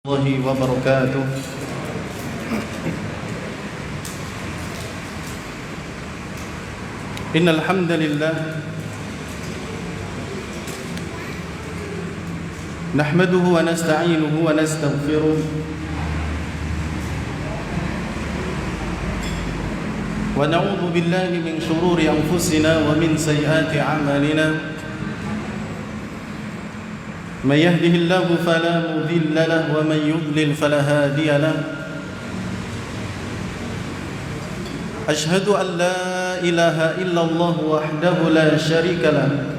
الله وبركاته. إن الحمد لله نحمده ونستعينه ونستغفره ونعوذ بالله من شرور أنفسنا ومن سيئات أعمالنا. من يهده الله فلا مضل له ومن يضلل فلا هادي له. أشهد أن لا إله إلا الله وحده لا شريك له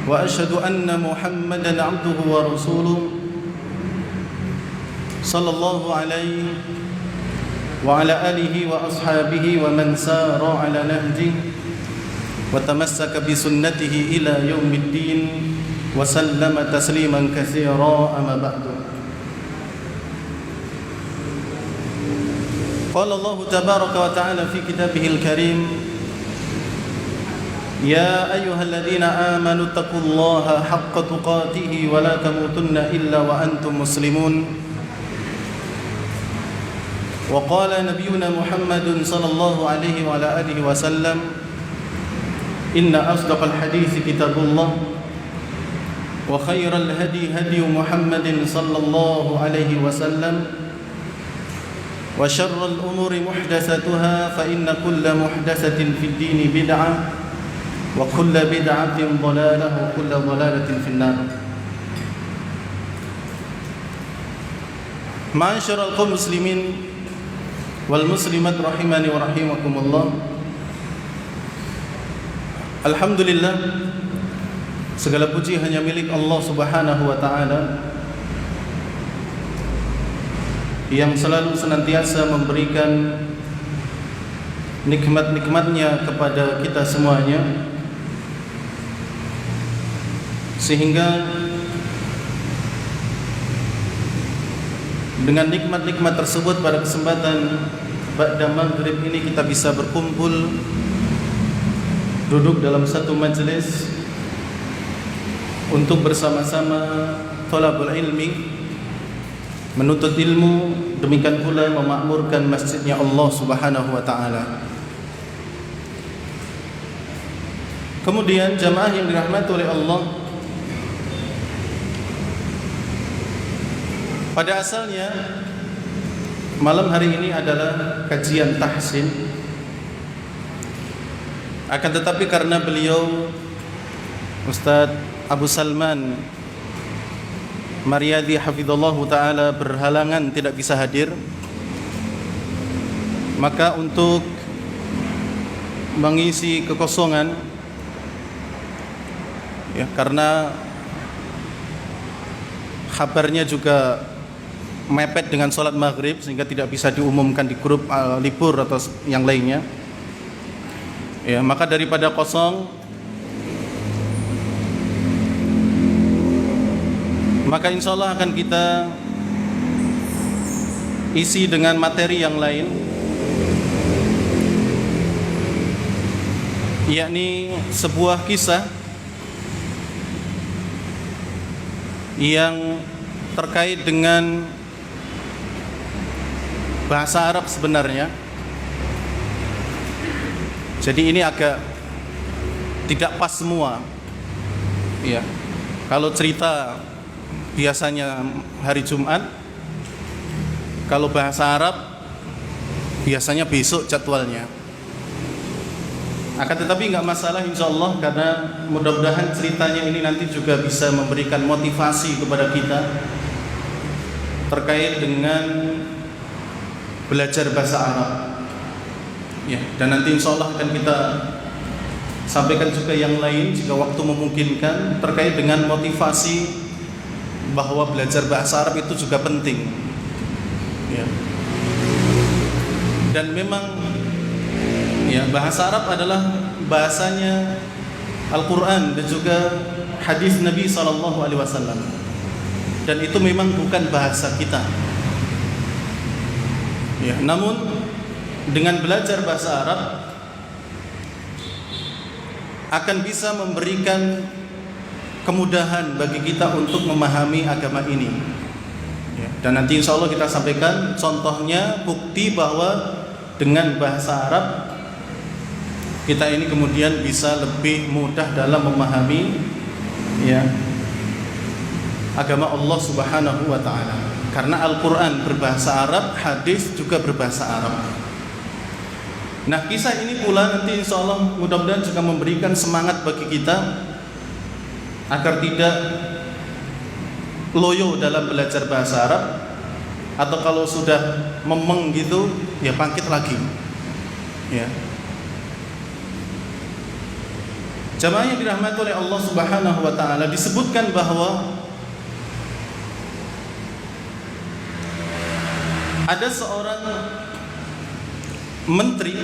وأشهد أن محمدا عبده ورسوله صلى الله عليه وعلى آله وأصحابه ومن سار على نهجه وتمسك بسنته إلى يوم الدين وسلم تسليما كثيرا. أما بعد، قال الله تبارك وتعالى في كتابه الكريم: يا أيها الذين آمنوا اتقوا الله حق تقاته ولا تموتن إلا وأنتم مسلمون. وقال نبينا محمد صلى الله عليه وعلى آله وسلم: إن أصدق الحديث كتاب الله وخير الهدي هدي محمد صلى الله عليه وسلم وشر الأمور محدثاتها فإن كل محدثة في الدين بدعة وكل بدعة ضلالة وكل ضلالة في النار. معاشر القوم المسلمين والمسلمات rahimani wa rahimakumullah. Alhamdulillah, segala puji hanya milik Allah Subhanahu wa taala yang selalu senantiasa memberikan nikmat-nikmatnya kepada kita semuanya, sehingga dengan nikmat-nikmat tersebut pada kesempatan ba'da maghrib ini kita bisa berkumpul duduk dalam satu majelis untuk bersama-sama thalabul ilmi, menuntut ilmu, demikian pula memakmurkan masjidnya Allah Subhanahu wa taala. Kemudian jamaah yang dirahmati oleh Allah, pada asalnya malam hari ini adalah kajian tahsin, akan tetapi karena beliau Ustadz Abu Salman Maryadi hafizallahu ta'ala berhalangan tidak bisa hadir, maka untuk mengisi kekosongan, ya, karena kabarnya juga mepet dengan sholat maghrib sehingga tidak bisa diumumkan di grup libur atau yang lainnya, ya, maka daripada kosong, maka insya Allah akan kita isi dengan materi yang lain, yakni sebuah kisah yang terkait dengan bahasa Arab sebenarnya. Jadi ini agak tidak pas semua, ya. Kalau cerita biasanya hari Jumat, kalau bahasa Arab biasanya besok jadwalnya. Akan tetapi nggak masalah insyaallah, karena mudah-mudahan ceritanya ini nanti juga bisa memberikan motivasi kepada kita terkait dengan belajar bahasa Arab, ya. Dan nanti insyaallah akan kita sampaikan juga yang lain jika waktu memungkinkan terkait dengan motivasi bahwa belajar bahasa Arab itu juga penting, ya. Dan memang, ya, bahasa Arab adalah bahasanya Al-Quran dan juga hadis Nabi SAW, dan itu memang bukan bahasa kita, ya. Namun dengan belajar bahasa Arab akan bisa memberikan kemudahan bagi kita untuk memahami agama ini. Ya, dan nanti insya Allah kita sampaikan contohnya, bukti bahwa dengan bahasa Arab kita ini kemudian bisa lebih mudah dalam memahami ya agama Allah Subhanahu wa taala. Karena Al-Qur'an berbahasa Arab, hadis juga berbahasa Arab. Nah, kisah ini pula nanti insya Allah mudah-mudahan juga memberikan semangat bagi kita agar tidak loyo dalam belajar bahasa Arab, atau kalau sudah memeng gitu ya bangkit lagi ya. Jamaah yang dirahmati oleh Allah Subhanahu wa taala, disebutkan bahwa ada seorang menteri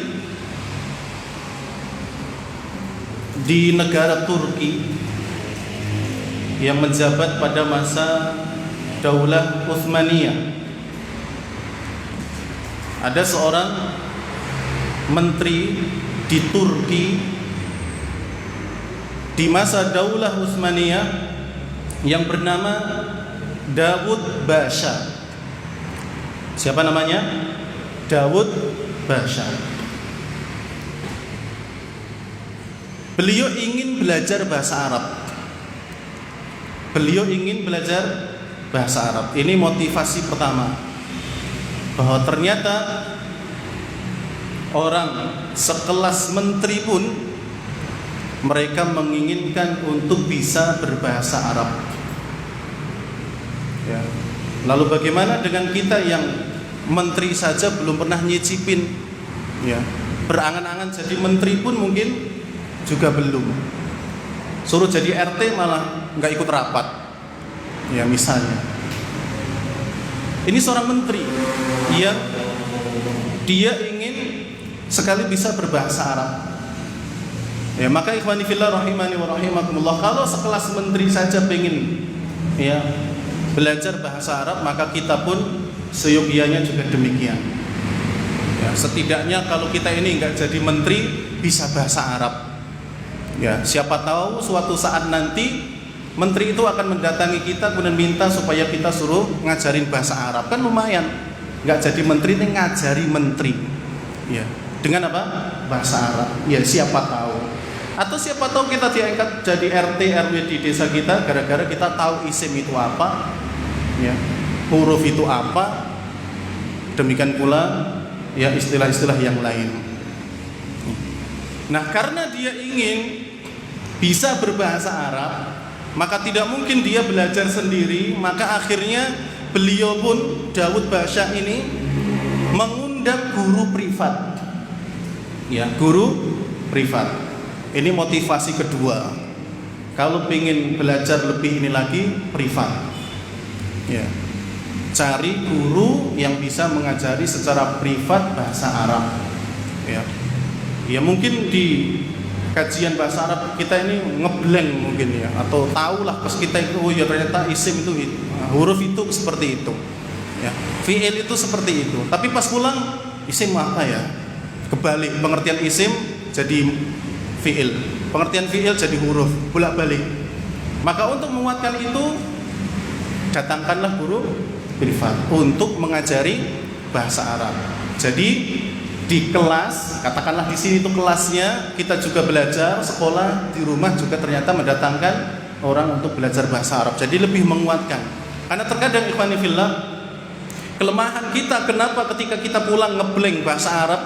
di negara Turki yang menjabat pada masa Daulah Utsmaniyah. Ada seorang menteri di Turki di masa Daulah Utsmaniyah yang bernama Davud Basha. Siapa namanya? Davud Basha. Beliau ingin belajar bahasa Arab. Beliau ingin belajar bahasa Arab. Ini motivasi pertama, bahwa ternyata orang sekelas menteri pun mereka menginginkan untuk bisa berbahasa Arab ya. Lalu bagaimana dengan kita yang menteri saja belum pernah nyicipin ya, berangan-angan jadi menteri pun mungkin juga belum, suruh jadi RT malah nggak ikut rapat ya misalnya. Ini seorang menteri yang dia ingin sekali bisa berbahasa Arab ya. Maka ikhwani fillah rahimani wa rahimakumullah, kalau sekelas menteri saja pengen ya belajar bahasa Arab, maka kita pun seyogianya juga demikian ya. Setidaknya kalau kita ini nggak jadi menteri bisa bahasa Arab ya. Siapa tahu suatu saat nanti menteri itu akan mendatangi kita kemudian minta supaya kita suruh ngajarin bahasa Arab, kan lumayan. Nggak jadi menteri, ini ngajari menteri ya. Dengan apa? Bahasa Arab ya, siapa tahu. Atau siapa tahu kita diangkat jadi RT RW di desa kita gara-gara kita tahu isim itu apa ya, huruf itu apa, demikian pula ya istilah-istilah yang lain. Nah, karena dia ingin bisa berbahasa Arab, maka tidak mungkin dia belajar sendiri. Maka akhirnya beliau pun, Davud Basha ini, mengundang guru privat ya, guru privat. Ini motivasi kedua, kalau ingin belajar lebih ini lagi, privat ya, cari guru yang bisa mengajari secara privat bahasa Arab ya. Ya mungkin di kajian bahasa Arab kita ini ngeblank mungkin ya, atau tahulah pas kita itu, oh ya ternyata isim itu huruf itu seperti itu ya, fi'il itu seperti itu. Tapi pas pulang, isim apa ya, kebalik, pengertian isim jadi fi'il, pengertian fi'il jadi huruf, bolak-balik. Maka untuk menguatkan itu, datangkanlah guru privat untuk mengajari bahasa Arab. Jadi di kelas, katakanlah di sini itu kelasnya, kita juga belajar, sekolah, di rumah juga ternyata mendatangkan orang untuk belajar bahasa Arab. Jadi lebih menguatkan. Karena terkadang ikhwani fillah, kelemahan kita kenapa ketika kita pulang ngeblank bahasa Arab,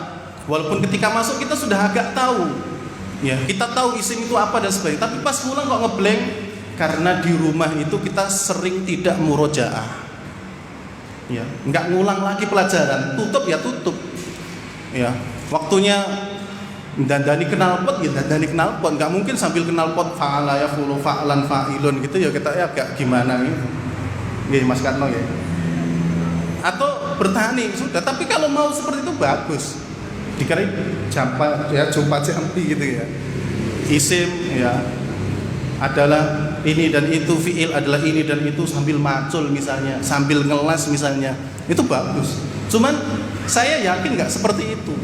walaupun ketika masuk kita sudah agak tahu ya, kita tahu isim itu apa dan sebagainya, tapi pas pulang kok ngeblank, karena di rumah itu kita sering tidak murojaah ya, nggak ngulang lagi pelajaran, tutup ya tutup ya, waktunya dandani knalpot ya dandani knalpot, nggak mungkin sambil knalpot fa'ala ya fulu fa'lan fa'ilun gitu ya, kita ya agak gimana gitu ya Mas Karno ya, atau bertani sudah. Tapi kalau mau seperti itu bagus, dikira jumpa ya, jumpa jampi gitu ya, isim ya adalah ini dan itu, fi'il adalah ini dan itu, sambil macul misalnya, sambil ngelas misalnya, itu bagus. Cuman saya yakin nggak seperti itu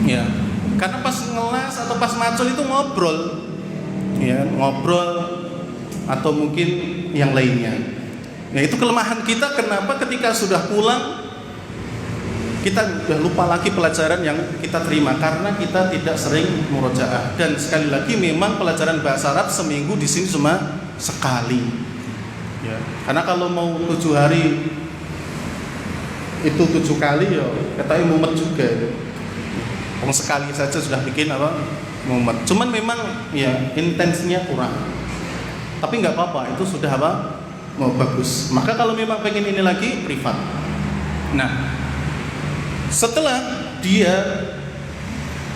ya, karena pas ngelas atau pas macul itu ngobrol ya, ngobrol atau mungkin yang lainnya. Ya itu kelemahan kita, kenapa ketika sudah pulang kita sudah lupa lagi pelajaran yang kita terima karena kita tidak sering murojaah. Dan sekali lagi memang pelajaran bahasa Arab seminggu di sini cuma sekali. Ya, karena kalau mau 7 hari itu 7 kali ya katanya mumet juga. Sekali saja sudah bikin apa? Mumet. Cuman memang ya intensinya kurang. Tapi nggak apa-apa, itu sudah apa? Mau bagus. Maka kalau memang pengen ini lagi privat. Nah, setelah dia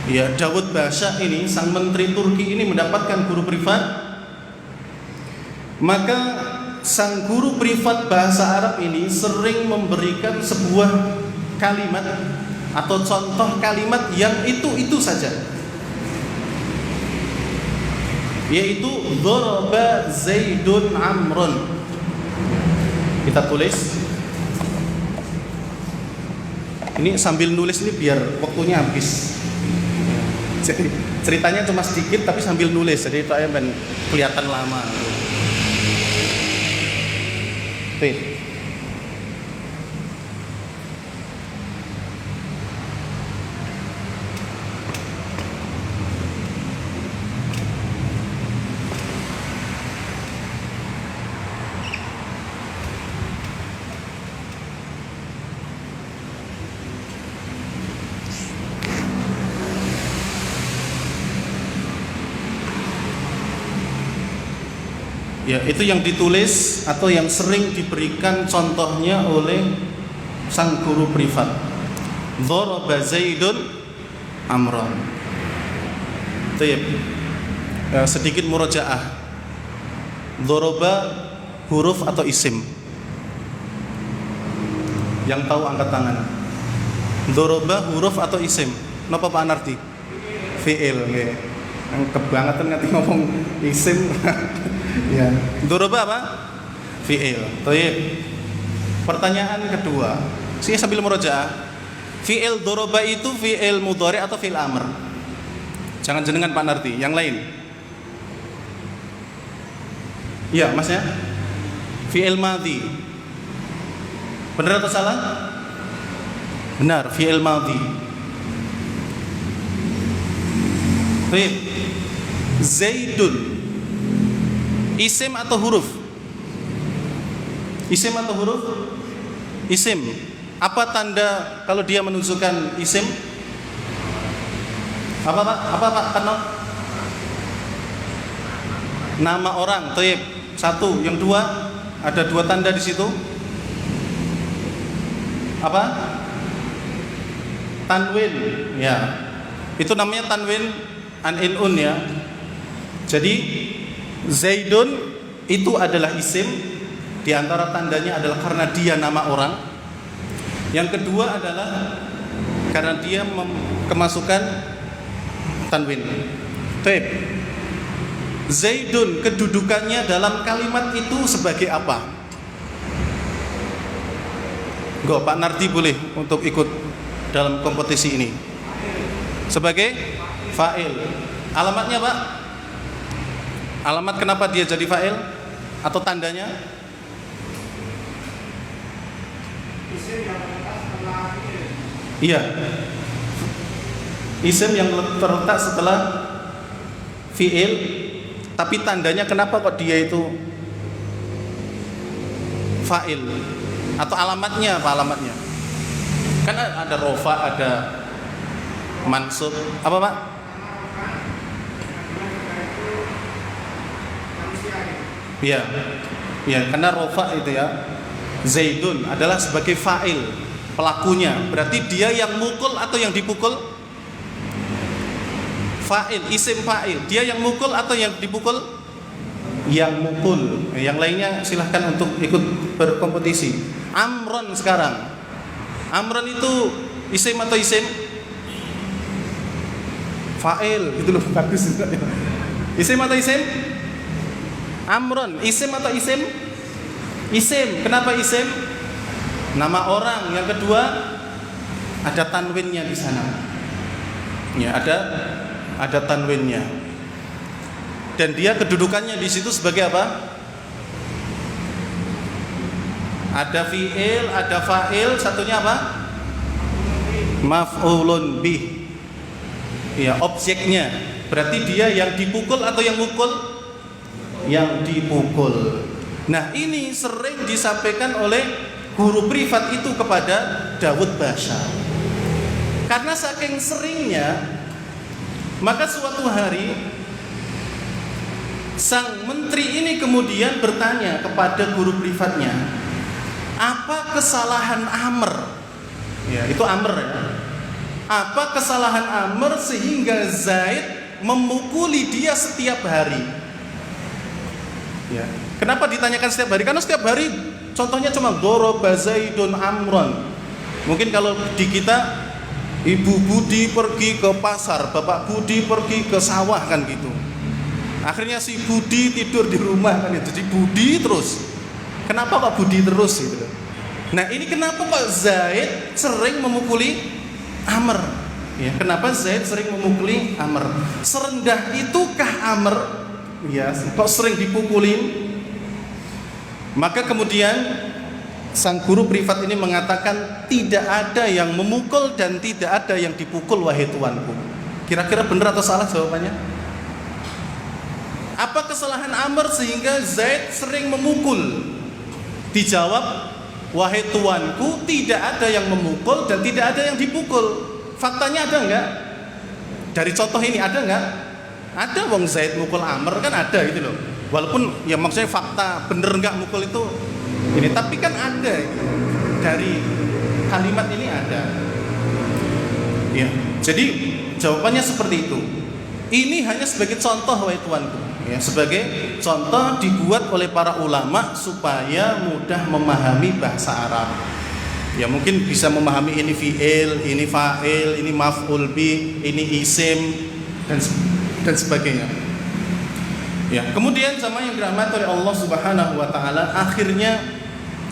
ya Dawud Basha ini, sang menteri Turki ini mendapatkan guru privat, maka sang guru privat bahasa Arab ini sering memberikan sebuah kalimat atau contoh kalimat yang itu saja, yaitu Daraba Zaidun Amrun. Kita tulis. Ini sambil nulis ini biar waktunya habis. Jadi ceritanya cuma sedikit tapi sambil nulis, jadi itu aja kelihatan lama. Tuh. Ya, itu yang ditulis atau yang sering diberikan contohnya oleh sang guru privat. Daraba Zaidun Amran. Sedikit murojaah. Daraba huruf atau isim? Yang tahu angkat tangan. Daraba huruf atau isim? Napa Pak Nardi? Fi'il nggih. Kebangetan nganti ngomong isim. Ya, Daraba apa? Fi'il. Baik. Pertanyaan kedua, saya sambil murojaah. Fi'il daraba itu fi'il mudhari atau fi'il amr? Jangan jenengan Pak Nardi, yang lain. Iya, Masnya? Fi'il madhi. Benar atau salah? Benar, fi'il madhi. Baik. Zaidun isim atau huruf? Isim atau huruf? Isim. Apa tanda kalau dia menunjukkan isim? Apa Pak? Apa Pak Kano? Nama orang. Taib. Satu. Yang dua, ada 2 tanda di situ. Apa? Tanwin. Ya. Itu namanya tanwin an-in-un ya. Jadi Zaidun itu adalah isim, di antara tandanya adalah karena dia nama orang. Yang kedua adalah karena dia kemasukan tanwin. Baik. Zaidun kedudukannya dalam kalimat itu sebagai apa? Enggak, Pak Nardi boleh untuk ikut dalam kompetisi ini. Sebagai fa'il. Alamatnya Pak? Alamat kenapa dia jadi fa'il atau tandanya? Iya. Isim yang terletak setelah fi'il, tapi tandanya kenapa kok dia itu fa'il? Atau alamatnya apa alamatnya? Kan ada rofa, ada mansub. Apa Pak? Iya, ya, karena rofa itu ya, Zaidun adalah sebagai fa'il, pelakunya. Berarti dia yang mukul atau yang dipukul? Fa'il, isim fa'il. Dia yang mukul atau yang dipukul? Yang mukul. Yang lainnya silahkan untuk ikut berkompetisi. Amron sekarang. Amron itu isim atau isim? Fa'il, itu loh bagus. Isim atau isim? Amron, isim atau isim? Isim. Kenapa isim? Nama orang. Yang kedua, ada tanwinnya di sana. Ya, ada tanwinnya. Dan dia kedudukannya di situ sebagai apa? Ada fi'il, ada fa'il, satunya apa? Maf'ulun bih. Ya, objeknya. Berarti dia yang dipukul atau yang mukul? Yang dipukul. Nah, ini sering disampaikan oleh guru privat itu kepada Daud Basha. Karena saking seringnya, maka suatu hari sang menteri ini kemudian bertanya kepada guru privatnya, apa kesalahan Amr? Ya, itu Amr ya. Apa kesalahan Amr sehingga Zaid memukuli dia setiap hari? Ya. Kenapa ditanyakan setiap hari? Karena setiap hari contohnya cuma doroba Zaidun Amron. Mungkin kalau di kita, Ibu Budi pergi ke pasar, Bapak Budi pergi ke sawah, kan gitu. Akhirnya si Budi tidur di rumah, kan itu. Jadi Budi terus. Kenapa kok Budi terus gitu? Nah, ini kenapa kok Zaid sering memukuli Amr? Ya, kenapa Zaid sering memukuli Amr? Serendah itukah Amr? Ya, kok sering dipukulin? Maka kemudian sang guru privat ini mengatakan, tidak ada yang memukul dan tidak ada yang dipukul, wahai tuanku. Kira-kira benar atau salah jawabannya? Apa kesalahan Amr sehingga Zaid sering memukul? Dijawab, wahai tuanku, tidak ada yang memukul dan tidak ada yang dipukul. Faktanya ada enggak? Dari contoh ini ada enggak? Ada, wong Zaid mukul Amr, kan ada gitu loh. Walaupun ya maksudnya fakta bener enggak mukul itu ini, tapi kan ada dari kalimat ini ada. Ya, jadi jawabannya seperti itu. Ini hanya sebagai contoh, wahai tuanku. Ya, sebagai contoh dibuat oleh para ulama supaya mudah memahami bahasa Arab. Ya, mungkin bisa memahami ini fi'il, ini fa'il, ini maf'ul bi, ini isim dan sebagainya. Ya, kemudian jamaah yang dirahmati oleh Allah Subhanahu wa taala, akhirnya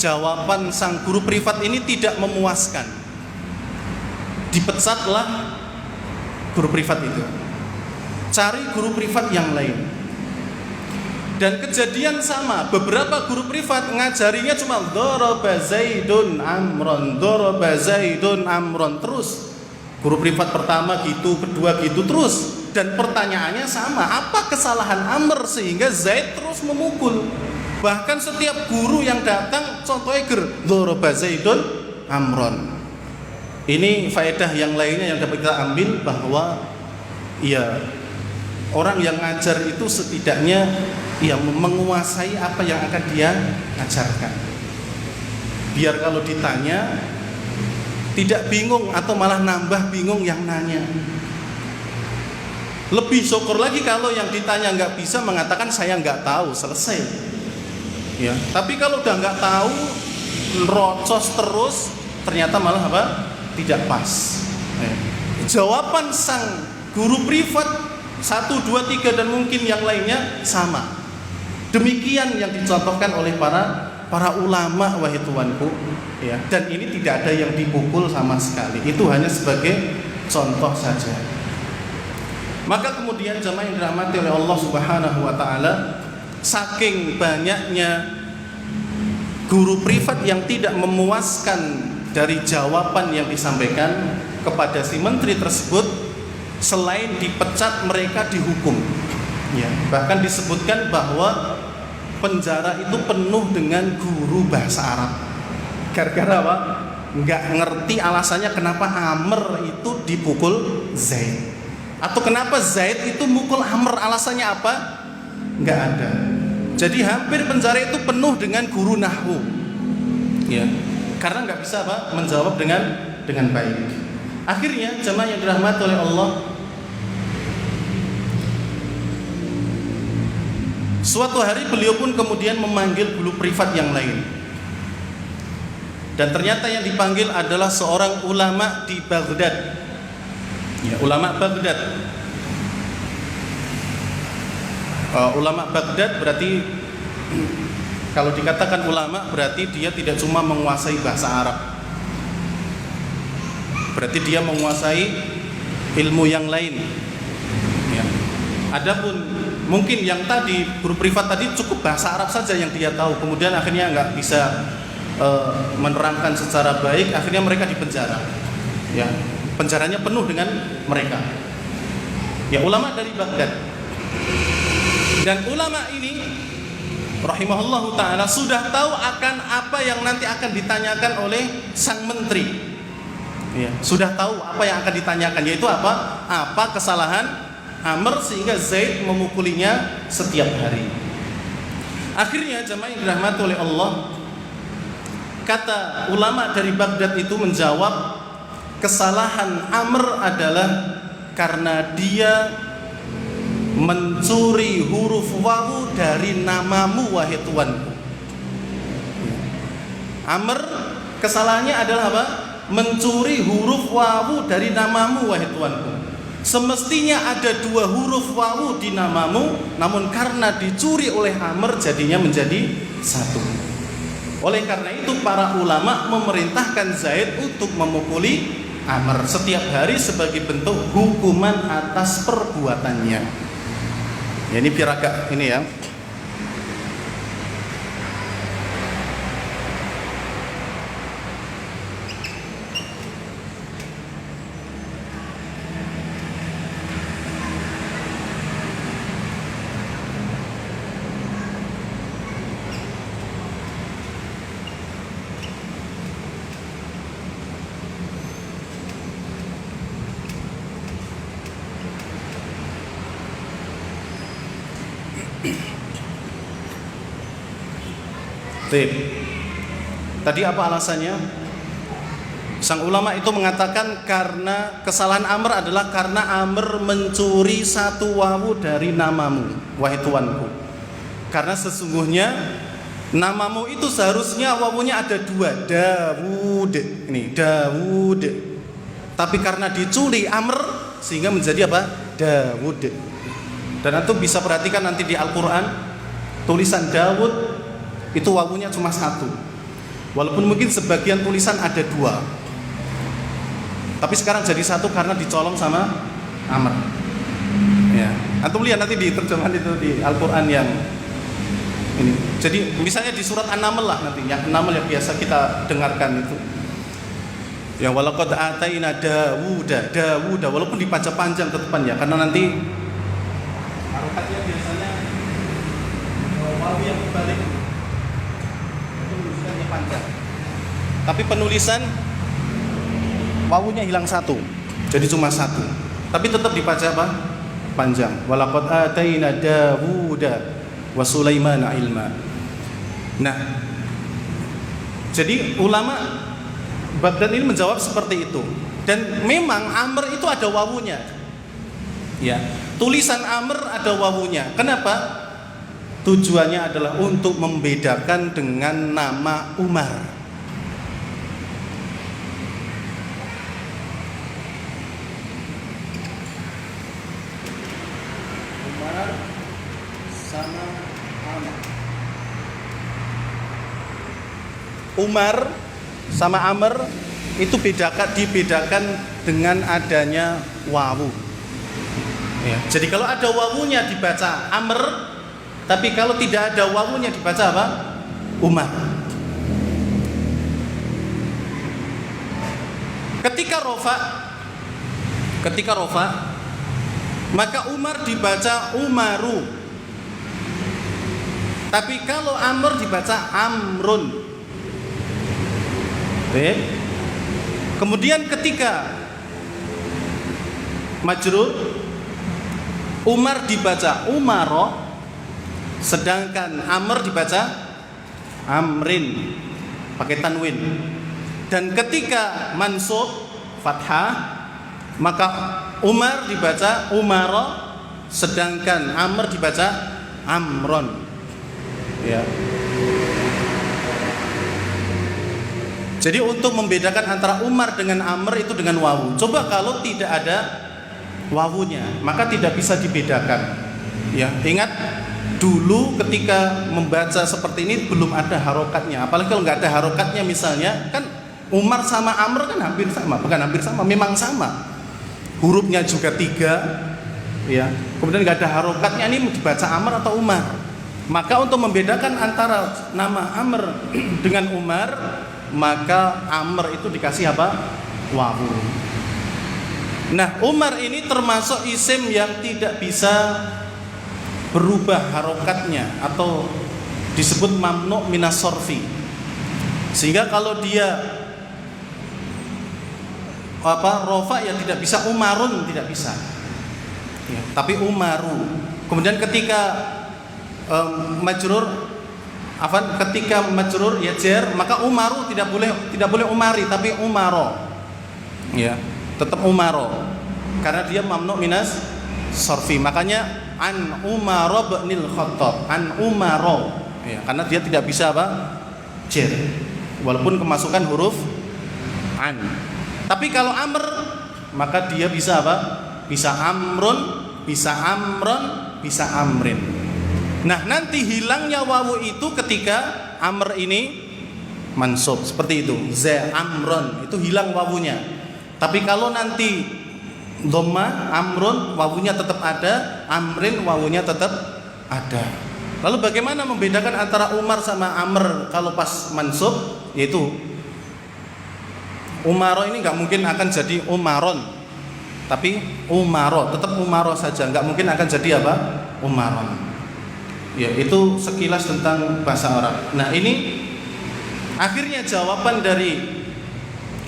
jawaban sang guru privat ini tidak memuaskan. Dipecatlah guru privat itu. Cari guru privat yang lain. Dan kejadian sama, beberapa guru privat ngajarinya cuma daraba Zaidun Amron, daraba Zaidun Amron terus. Guru privat pertama gitu, kedua gitu terus. Dan pertanyaannya sama, apa kesalahan Amr sehingga Zaid terus memukul? Bahkan setiap guru yang datang contohnya daraba Zaidun Amron. Ini faedah yang lainnya yang dapat kita ambil, bahwa ya, orang yang ngajar itu setidaknya yang menguasai apa yang akan dia ajarkan. Biar kalau ditanya tidak bingung atau malah nambah bingung yang nanya. Lebih syukur lagi kalau yang ditanya nggak bisa mengatakan saya nggak tahu, selesai. Ya, tapi kalau udah nggak tahu, rocos terus, ternyata malah apa? Tidak pas. Jawaban sang guru privat 1, 2, 3 dan mungkin yang lainnya sama. Demikian yang dicontohkan oleh para ulama, wahai tuanku, ya. Dan ini tidak ada yang dipukul sama sekali. Itu hanya sebagai contoh saja. Maka kemudian jamaah yang dirahmati oleh Allah Subhanahu wa taala, saking banyaknya guru privat yang tidak memuaskan dari jawaban yang disampaikan kepada si menteri tersebut, selain dipecat mereka dihukum. Ya, bahkan disebutkan bahwa penjara itu penuh dengan guru bahasa Arab. Gara-gara apa? Nggak ngerti alasannya kenapa Amr itu dipukul Zaid, atau kenapa Zaid itu mukul Amr, alasannya apa? Nggak ada. Jadi hampir penjara itu penuh dengan guru nahwu. Ya, karena nggak bisa apa? Menjawab dengan baik. Akhirnya jemaah yang dirahmati oleh Allah, suatu hari beliau pun kemudian memanggil guru privat yang lain. Dan ternyata yang dipanggil adalah seorang ulama di Baghdad. Ya, ulama Baghdad. Ulama Baghdad berarti kalau dikatakan ulama berarti dia tidak cuma menguasai bahasa Arab. Berarti dia menguasai ilmu yang lain. Ya. Adapun mungkin yang tadi guru privat tadi cukup bahasa Arab saja yang dia tahu, kemudian akhirnya nggak bisa menerangkan secara baik, akhirnya mereka dipenjara. Ya, penjaranya penuh dengan mereka. Ya, ulama dari Baghdad. Dan ulama ini rahimahullahu ta'ala sudah tahu akan apa yang nanti akan ditanyakan oleh sang menteri. Ya, sudah tahu apa yang akan ditanyakan, yaitu apa kesalahan Amr sehingga Zaid memukulinya setiap hari. Akhirnya jamaah yang dirahmati oleh Allah, kata ulama dari Baghdad itu menjawab, kesalahan Amr adalah karena dia mencuri huruf wawu dari namamu wahai Tuanku. Amr kesalahannya adalah apa? Mencuri huruf wawu dari namamu wahai Tuanku. Semestinya ada 2 huruf wawu di namamu, namun karena dicuri oleh Amr jadinya menjadi 1. Oleh karena itu para ulama memerintahkan Zaid untuk memukuli Amr setiap hari sebagai bentuk hukuman atas perbuatannya. Ya, ini biar agak ini ya. Tadi apa alasannya? Sang ulama itu mengatakan karena kesalahan Amr adalah karena Amr mencuri 1 wawu dari namamu wahai Tuanku. Karena sesungguhnya namamu itu seharusnya wawunya ada 2, Dawud. Ini Dawud. Tapi karena dicuri Amr sehingga menjadi apa? Dawud. Dan antum bisa perhatikan nanti di Al-Qur'an tulisan Dawud itu wawunya cuma 1. Walaupun mungkin sebagian tulisan ada 2. Tapi sekarang jadi 1 karena dicolong sama Amr. Ya. Antum lihat nanti di terjemahan itu di Al-Qur'an yang ini. Jadi misalnya di surat An-Naml lah nanti, yang An-Naml yang biasa kita dengarkan itu. Ya walaqad ataina Dawuda, walaupun dibaca panjang tetepan ya, karena nanti harokatnya biasanya wawu yang berbalik panjang. Tapi penulisan wawunya hilang 1. Jadi cuma 1. Tapi tetap dibaca apa? Panjang. Walaqad ataina Dawuda wa Sulaimana ilma. Nah, jadi ulama Baghdad ini menjawab seperti itu. Dan memang Amr itu ada wawunya. Ya, tulisan Amr ada wawunya. Kenapa? Tujuannya adalah untuk membedakan dengan nama Umar. Umar sama Amr. Umar sama Amr itu dibedakan dengan adanya wawu. Ya, jadi kalau ada wawunya dibaca Amr. Tapi kalau tidak ada wawunya dibaca apa? Umar. Ketika rofa maka Umar dibaca Umaru. Tapi kalau Amr dibaca Amrun. Kemudian ketika majrur Umar dibaca Umaro, sedangkan Amr dibaca Amrin pakai tanwin. Dan ketika mansub fathah maka Umar dibaca Umaro, sedangkan Amr dibaca Amron. Ya. Jadi untuk membedakan antara Umar dengan Amr itu dengan wawu. Coba kalau tidak ada wawunya, maka tidak bisa dibedakan. Ya, ingat dulu ketika membaca seperti ini belum ada harokatnya. Apalagi kalau nggak ada harokatnya, misalnya kan Umar sama Amr kan hampir sama, bukan hampir sama, memang sama. Hurufnya juga 3, ya. Kemudian nggak ada harokatnya, ini dibaca Amr atau Umar. Maka untuk membedakan antara nama Amr dengan Umar, maka Amr itu dikasih apa? Wawu. Nah, Umar ini termasuk isim yang tidak bisa berubah harokatnya atau disebut mamnu' minas sorfi. Sehingga kalau dia rofa ya tidak bisa, Umarun tidak bisa ya, tapi Umaru. Kemudian ketika ketika majrur ya jar, maka Umaru tidak boleh Umari, tapi Umaro ya, tetap Umaro karena dia mamnu' minas sorfi. Makanya an Umar bin Khattab, an Umaro ya, karena dia tidak bisa jar walaupun kemasukan huruf an. Tapi kalau Amr, maka dia bisa bisa Amrun, bisa Amron, bisa Amrin. Nah, nanti hilangnya wawu itu ketika Amr ini mansub, seperti itu. Za Amron itu hilang wawunya. Tapi kalau nanti dhamma Amrun, wawunya tetap ada, Amrin wawunya tetap ada. Lalu bagaimana membedakan antara Umar sama Amr kalau pas mansub? Yaitu Umaro ini nggak mungkin akan jadi Umaron, tapi Umaro, tetap Umaro saja, nggak mungkin akan jadi Umaron. Ya, itu sekilas tentang bahasa Arab. Nah, ini akhirnya jawaban dari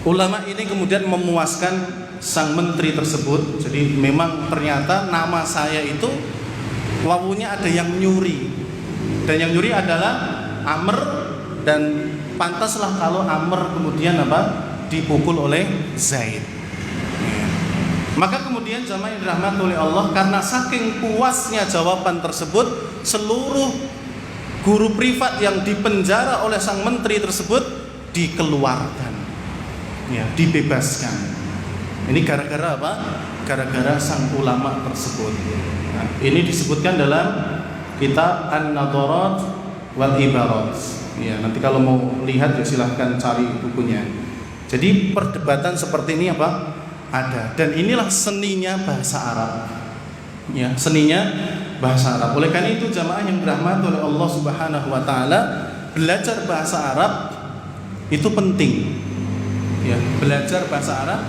ulama ini kemudian memuaskan sang menteri tersebut. Jadi memang ternyata nama saya itu wawunya ada yang nyuri, dan yang nyuri adalah Amr, dan pantaslah kalau Amr kemudian dipukul oleh Zaid. Maka kemudian jamaah yang dirahmati oleh Allah, karena saking puasnya jawaban tersebut, seluruh guru privat yang dipenjara oleh sang menteri tersebut dikeluarkan, ya, dibebaskan. Ini gara-gara apa? Gara-gara sang ulama tersebut. Nah, ini disebutkan dalam kitab An-Nadharat wal Ibarat. Ya, nanti kalau mau lihat ya silahkan cari bukunya. Jadi perdebatan seperti ini ada, dan inilah seninya bahasa Arab. Ya, seninya bahasa Arab. Oleh karena itu jamaah yang dirahmati oleh Allah Subhanahu wa taala, belajar bahasa Arab itu penting. Ya, belajar bahasa Arab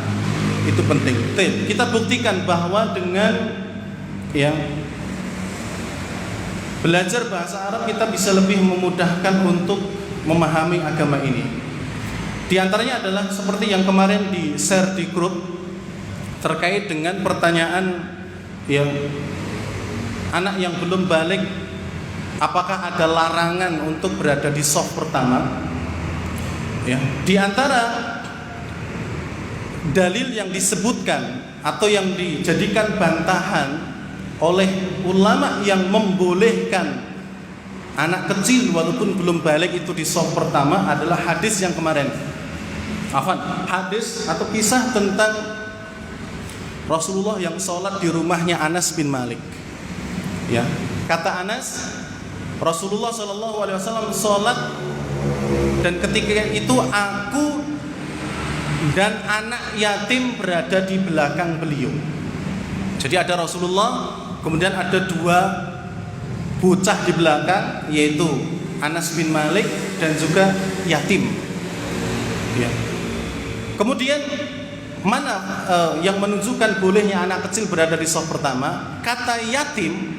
itu penting. Kita buktikan bahwa dengan belajar bahasa Arab kita bisa lebih memudahkan untuk memahami agama ini. Di antaranya adalah seperti yang kemarin di-share di grup terkait dengan pertanyaan yang anak yang belum balik, apakah ada larangan untuk berada di shaf pertama? Ya, di antara dalil yang disebutkan atau yang dijadikan bantahan oleh ulama yang membolehkan anak kecil walaupun belum balik itu di shaf pertama adalah hadis yang kemarin. Hadis atau kisah tentang Rasulullah yang sholat di rumahnya Anas bin Malik. Ya, kata Anas, Rasulullah SAW sholat, dan ketika itu aku dan anak yatim berada di belakang beliau. Jadi ada Rasulullah, kemudian ada dua bocah di belakang, yaitu Anas bin Malik dan juga yatim. Ya. Kemudian mana yang menunjukkan bolehnya anak kecil berada di shaf pertama? Kata yatim,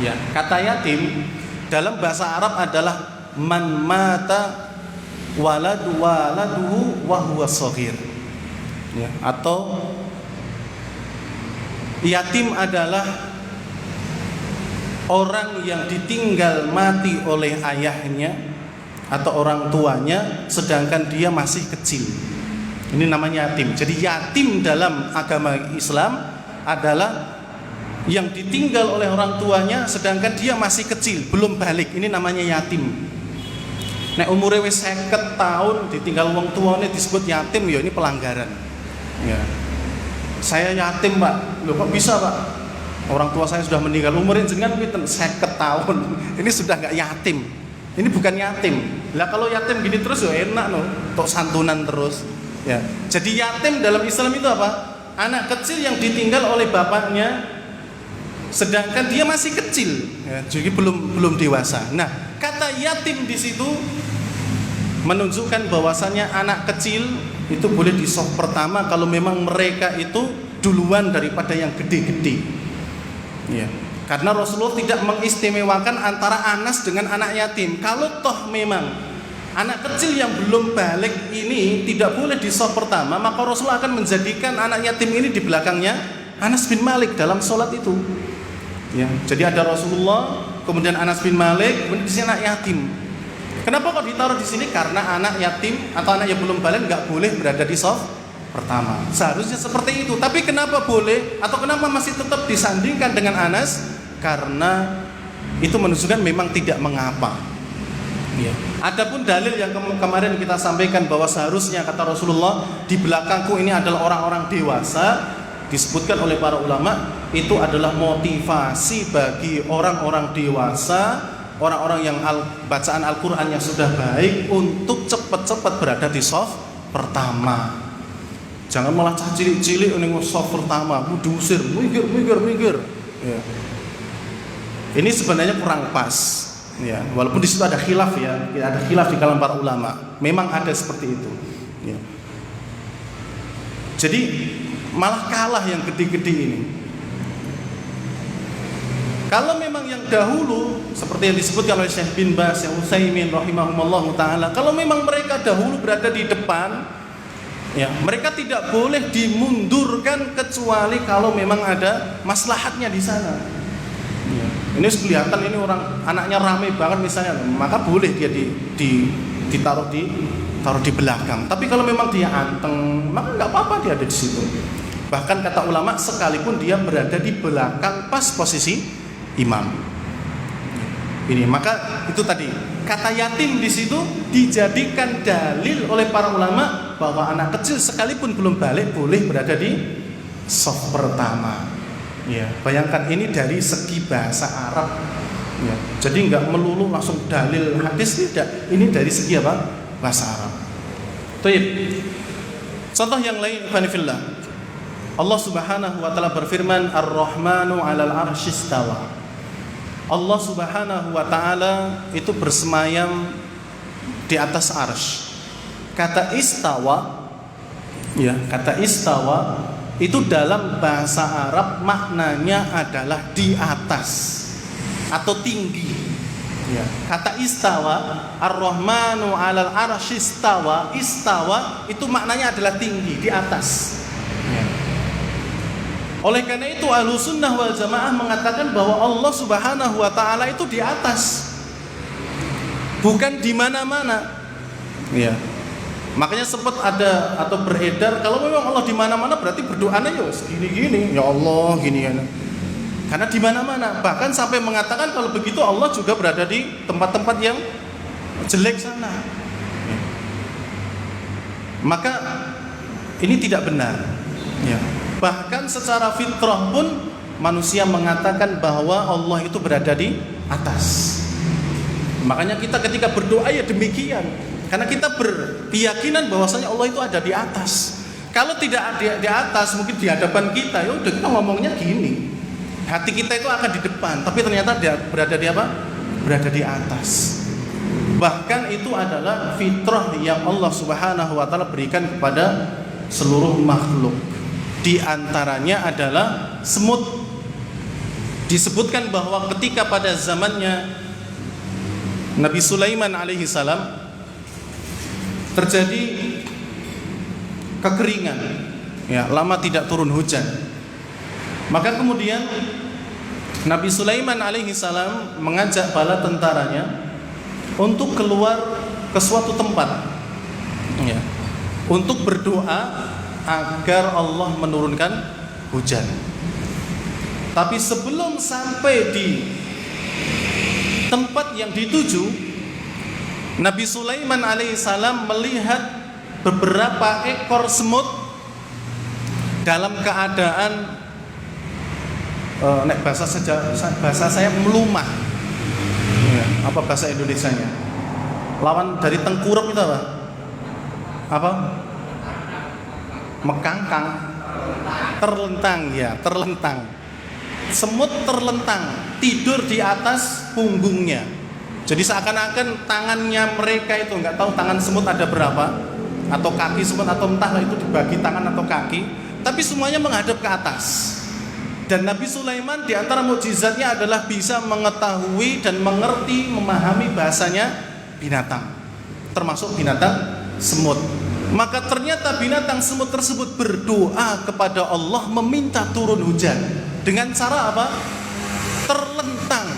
ya, kata yatim dalam bahasa Arab adalah man mata waladuhu wa huwa shaghir. Ya, atau yatim adalah orang yang ditinggal mati oleh ayahnya atau orang tuanya sedangkan dia masih kecil. Ini namanya yatim. Jadi yatim dalam agama Islam adalah yang ditinggal oleh orang tuanya sedangkan dia masih kecil, belum balik. Ini namanya yatim. Nek umure wis 50 tahun ditinggal wong tuane disebut yatim, ya ini pelanggaran. Ya. Saya yatim, Pak. Loh kok bisa, Pak? Orang tua saya sudah meninggal, umurnya jenengan pinten? 50 tahun. Ini sudah enggak yatim. Ini bukan yatim. Lah kalau yatim gini terus ya enak loh, tok santunan terus. Ya. Jadi yatim dalam Islam itu apa? Anak kecil yang ditinggal oleh bapaknya sedangkan dia masih kecil. Ya. ya, jadi belum dewasa. Nah, kata yatim di situ menunjukkan bahwasannya anak kecil itu boleh di soft pertama kalau memang mereka itu duluan daripada yang gede-gede. Ya. Karena Rasulullah tidak mengistimewakan antara anas dengan anak yatim. Kalau toh memang anak kecil yang belum balik ini tidak boleh di soft pertama, maka Rasulullah akan menjadikan anak yatim ini di belakangnya Anas bin Malik dalam sholat itu. Ya. Jadi ada Rasulullah, kemudian Anas bin Malik, kemudian di sini anak yatim. Kenapa kok ditaruh di sini? Karena anak yatim atau anak yang belum balik nggak boleh berada di shaf pertama. Seharusnya seperti itu. Tapi kenapa boleh atau kenapa masih tetap disandingkan dengan Anas? Karena itu menunjukkan memang tidak mengapa. Ya. Adapun dalil yang kemarin kita sampaikan bahwa seharusnya kata Rasulullah di belakangku ini adalah orang-orang dewasa, disebutkan oleh para ulama itu adalah motivasi bagi orang-orang dewasa, orang-orang yang bacaan Al-Quran yang sudah baik untuk cepat-cepat berada di shaf pertama. Jangan malah cah cilik-cilik ning shaf pertama, diusir, minggir. Ya. Ini sebenarnya kurang pas. Ya, walaupun di situ ada khilaf ya, ada khilaf di kalangan para ulama. Memang ada seperti itu. Ya. Jadi malah kalah yang gede-gede ini. Kalau memang yang dahulu seperti yang disebutkan oleh Syekh bin Baz, Syekh Utsaimin rahimahumullah taala, kalau memang mereka dahulu berada di depan, ya, mereka tidak boleh dimundurkan kecuali kalau memang ada maslahatnya di sana. Ya. Ini kelihatan ini orang anaknya ramai banget misalnya, maka boleh dia ditaruh di belakang. Tapi kalau memang dia anteng, maka nggak apa-apa dia ada di situ. Bahkan kata ulama sekalipun dia berada di belakang pas posisi imam. Ini maka itu tadi kata yatim di situ dijadikan dalil oleh para ulama bahwa anak kecil sekalipun belum balik boleh berada di shaf pertama. Ya, bayangkan ini dari segi bahasa Arab. Ya, jadi nggak melulu langsung dalil hadis, tidak. Ini dari segi apa? Bahasa Arab. Baik. Contoh yang lain, fanifillah. Allah Subhanahu wa taala berfirman, Ar-Rahmanu 'alal 'arsy istawa. Allah Subhanahu wa taala itu bersemayam di atas arsy. Kata istawa, ya, kata istawa itu dalam bahasa Arab maknanya adalah di atas atau tinggi. Ya. Kata istawa, Ar-Rahmanu 'alal 'arsy istawa, istawa itu maknanya adalah tinggi, di atas. Ya. Oleh karena itu Ahlussunnah wal Jamaah mengatakan bahwa Allah Subhanahu wa taala itu di atas. Bukan di mana-mana. Ya. Makanya sempat ada atau beredar kalau memang Allah di mana-mana berarti berdoanya ya segini-gini, ya Allah gini ya. Karena di mana-mana, bahkan sampai mengatakan kalau begitu Allah juga berada di tempat-tempat yang jelek sana. Ya. Maka ini tidak benar. Ya. Bahkan secara fitrah pun manusia mengatakan bahwa Allah itu berada di atas. Makanya kita ketika berdoa ya demikian. Karena kita berkeyakinan bahwasanya Allah itu ada di atas. Kalau tidak di atas, mungkin di hadapan kita, ya udah kita ngomongnya gini. Hati kita itu akan di depan, tapi ternyata dia berada di apa? Berada di atas. Bahkan itu adalah fitrah yang Allah Subhanahu wa taala berikan kepada seluruh makhluk. Di antaranya adalah semut. Disebutkan bahwa ketika pada zamannya Nabi Sulaiman alaihi salam terjadi kekeringan, ya, lama tidak turun hujan. Maka kemudian Nabi Sulaiman alaihi salam mengajak bala tentaranya untuk keluar ke suatu tempat, ya, untuk berdoa agar Allah menurunkan hujan. Tapi sebelum sampai di tempat yang dituju, Nabi Sulaiman alaihissalam melihat beberapa ekor semut dalam keadaan bahasa saya melumah. Ya, apa bahasa Indonesianya? Lawan dari tengkurap itu apa? Apa? Mekangkang, terlentang, ya, terlentang. semut terlentang tidur di atas punggungnya. Jadi seakan-akan tangannya mereka itu, nggak tahu tangan semut ada berapa, atau kaki semut, atau entahlah itu dibagi tangan atau kaki, tapi semuanya menghadap ke atas. Dan Nabi Sulaiman di antara mukjizatnya adalah bisa mengetahui dan mengerti, memahami bahasanya binatang, termasuk binatang semut. Maka ternyata binatang semut tersebut berdoa kepada Allah meminta turun hujan dengan cara apa? Terlentang,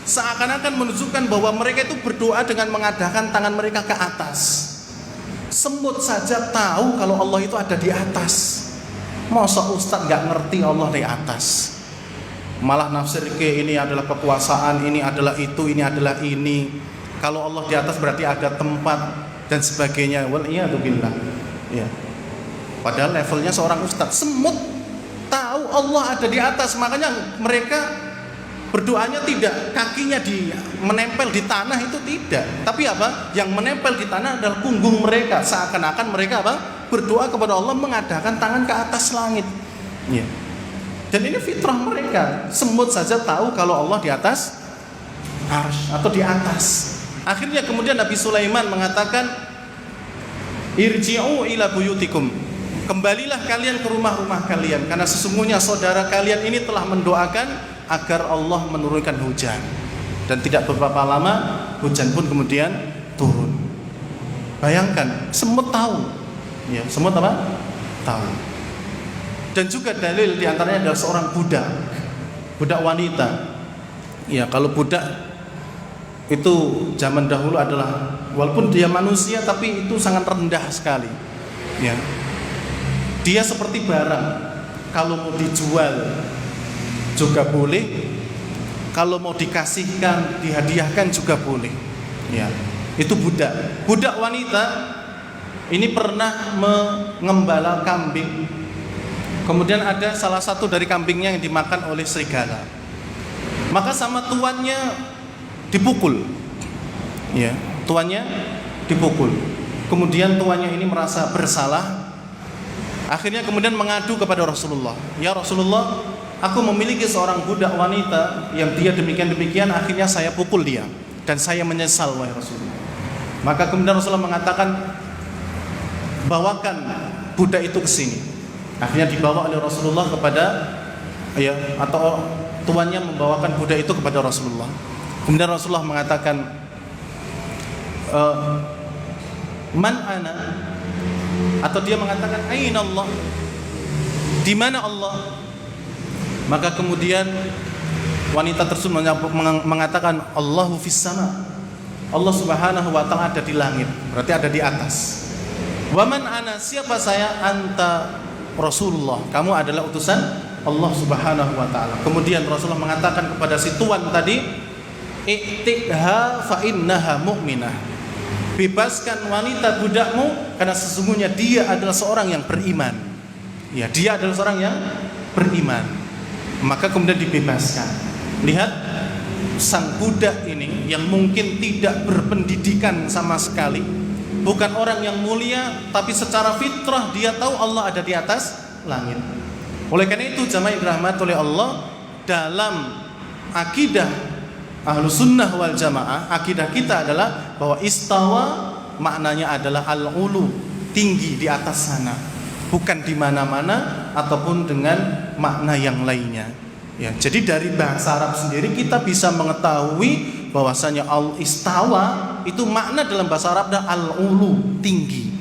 seakan-akan menunjukkan bahwa mereka itu berdoa dengan mengadahkan tangan mereka ke atas. Semut saja tahu kalau Allah itu ada di atas. Masa Ustadz gak ngerti Allah di atas, malah nafsir ke ini adalah kekuasaan, ini adalah itu, ini adalah ini. Kalau Allah di atas berarti ada tempat dan sebagainya. Wal iyadu billah. Ya. Padahal levelnya seorang ustadz. Semut tahu Allah ada di atas, makanya mereka berdoanya tidak kakinya menempel di tanah, itu tidak. Tapi apa? Yang menempel di tanah adalah punggung mereka. Seakan-akan mereka apa? Berdoa kepada Allah mengadahkan tangan ke atas langit. Ya. Dan ini fitrah mereka. Semut saja tahu kalau Allah di atas arsy atau di atas. Akhirnya kemudian Nabi Sulaiman mengatakan, irji'u ila buyutikum, kembalilah kalian ke rumah-rumah kalian, karena sesungguhnya saudara kalian ini telah mendoakan agar Allah menurunkan hujan. Dan tidak beberapa lama hujan pun kemudian turun. Bayangkan, semut tahu. Ya, semut apa? Tahu. Dan juga dalil diantaranya adalah seorang budak wanita. Ya, kalau budak itu zaman dahulu adalah, walaupun dia manusia tapi itu sangat rendah sekali. Ya, dia seperti barang, kalau mau dijual juga boleh, kalau mau dikasihkan, dihadiahkan juga boleh. Ya, itu budak wanita. Ini pernah mengembala kambing. Kemudian ada salah satu dari kambingnya yang dimakan oleh serigala. Maka sama tuannya dipukul. Ya, tuannya dipukul. Kemudian tuannya ini merasa bersalah. Akhirnya kemudian mengadu kepada Rasulullah. Ya Rasulullah, aku memiliki seorang budak wanita yang dia demikian-demikian, akhirnya saya pukul dia dan saya menyesal wahai Rasulullah. Maka kemudian Rasulullah mengatakan, bawakan budak itu ke sini. Akhirnya dibawa oleh Rasulullah kepada, ya, atau tuannya membawakan budak itu kepada Rasulullah. Kemudian Rasulullah mengatakan, man ana, atau dia mengatakan aina Allah, di mana Allah? Maka kemudian wanita tersebut mengatakan Allahu fis sama, Allah Subhanahu wa taala ada di langit, berarti ada di atas. Wa man ana, siapa saya? Anta Rasulullah, kamu adalah utusan Allah Subhanahu wa taala. Kemudian Rasulullah mengatakan kepada si tuan tadi, i'tikha fa innaha mu'minah, bebaskan wanita budakmu karena sesungguhnya dia adalah seorang yang beriman. Ya, dia adalah seorang yang beriman. Maka kemudian dibebaskan. Lihat, sang budak ini yang mungkin tidak berpendidikan sama sekali, bukan orang yang mulia, tapi secara fitrah dia tahu Allah ada di atas langit. Oleh karena itu jamaah yang dirahmati oleh Allah, dalam akidah Ahlus Sunnah wal Jamaah, akidah kita adalah bahwa istawa maknanya adalah al-ulu, tinggi di atas sana, bukan di mana-mana ataupun dengan makna yang lainnya. Ya, jadi dari bahasa Arab sendiri kita bisa mengetahui bahwasanya al-istawa itu makna dalam bahasa Arab adalah al-ulu, tinggi,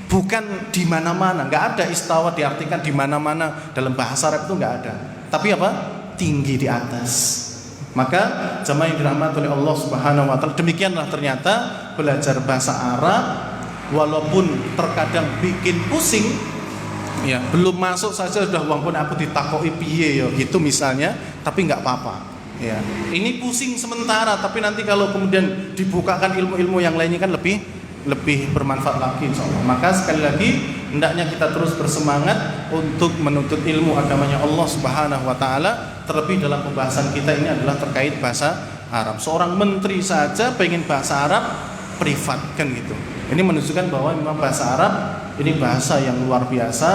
bukan di mana-mana. Enggak ada istawa diartikan di mana-mana, dalam bahasa Arab itu enggak ada. Tapi apa? Tinggi di atas. Maka jamaah yang dirahmati oleh Allah Subhanahu wa taala, demikianlah ternyata belajar bahasa Arab, walaupun terkadang bikin pusing. Ya, belum masuk saja sudah walaupun aku ditakoi piye ya gitu misalnya, tapi enggak apa-apa. Ya, ini pusing sementara, tapi nanti kalau kemudian dibukakan ilmu-ilmu yang lainnya kan lebih bermanfaat lagi insyaallah. Maka sekali lagi hendaknya kita terus bersemangat untuk menuntut ilmu agamanya Allah Subhanahu wa taala, terlebih dalam pembahasan kita ini adalah terkait bahasa Arab. Seorang menteri saja pengen bahasa Arab privat kan gitu. Ini menunjukkan bahwa memang bahasa Arab ini bahasa yang luar biasa,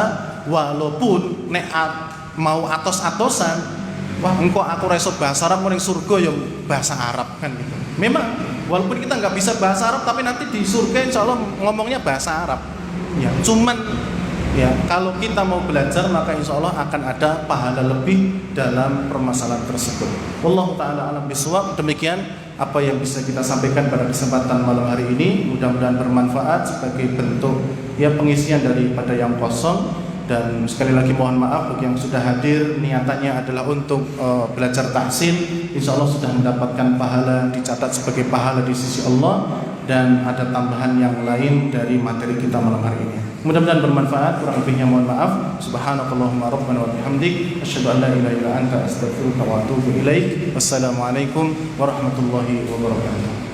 walaupun nek mau atos-atosan wah engko aku reso bahasa Arab ning surga ya bahasa Arab kan gitu. Memang walaupun kita nggak bisa bahasa Arab tapi nanti di surga insya Allah ngomongnya bahasa Arab. Ya, cuman ya kalau kita mau belajar maka insya Allah akan ada pahala lebih dalam permasalahan tersebut. Wallahu taala alam bisawab. Demikian apa yang bisa kita sampaikan pada kesempatan malam hari ini, mudah-mudahan bermanfaat sebagai bentuk ya pengisian daripada yang kosong. Dan sekali lagi mohon maaf bagi yang sudah hadir niatannya adalah untuk belajar tahsin, insya Allah sudah mendapatkan pahala, dicatat sebagai pahala di sisi Allah, dan ada tambahan yang lain dari materi kita malam hari ini. Mudah-mudahan bermanfaat, kurang lebihnya mohon maaf. Subhanakallahumma rabbana wa bihamdik, asyhadu an la ilaha illa anta, astaghfiruka wa atubu ilaik. Wassalamualaikum warahmatullahi wabarakatuh.